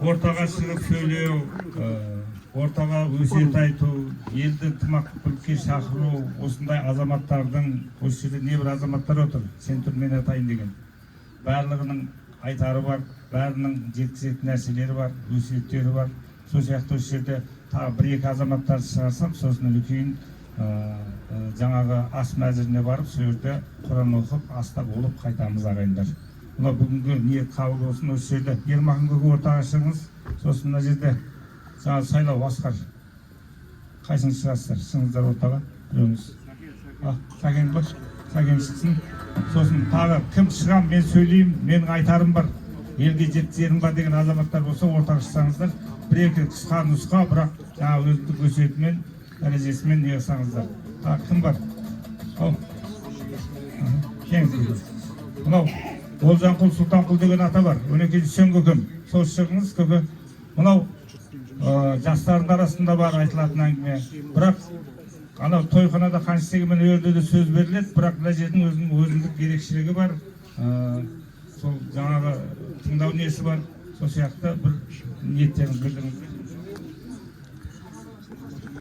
ортаға шығып сөйлеу, ортаға өсиет айту, елді ынтымақтылыққа шақыру, осындай азаматтардың, осы жерде небір азаматтар отыр, сен тұр мен атайын деген. Барлығының айтары бар, бәрінің жеткізетін нәрселері бар, өсиеттері бар. Сол сияқты осы жерде тағы бір-екі азаматтарды шығарсам, сосын үлкен жаңағы ас мәзіріне барып, сол жерде Құран оқып, аста болып қайтамыз ағайындар. Мына бүгінгі ниет қабыл болсын. Осы жерде Ермахан көке ортаға шығыңыз, сосын мына жерде жаңағы сайлау Асқар. Қайсыңыз шығасыздар? Шығыңыздар ортаға, біреуіңіз. Сәкен ғой, Сәкен шықсын. Сосын тағы кім шығам, мен сөйлеймін, менің айтарым бар, елге жеткізерім бар деген азаматтар болса, ортаға шықсаңыздар. Бір-екі қысқа нұсқа, бірақ жаңағы өздік өсиетімен, дәрежесімен не қылсаңыздар. Кім бар? Мынау Олжанқұл Сұлтанқұл деген ата бар. Өнекей Үсен көкем. Сол шығыңыз көке. Мынау жастардың арасында бар айтылатын әңгіме. Бірақ анау тойханада қаншегімен өрде де сөз беріледі, бірақ мына жердің өзіндік ерекшелігі бар. Сол жаңағы тыңдау несі бар. Сол сияқты бір ниеттеріңізді білдіріңіздер.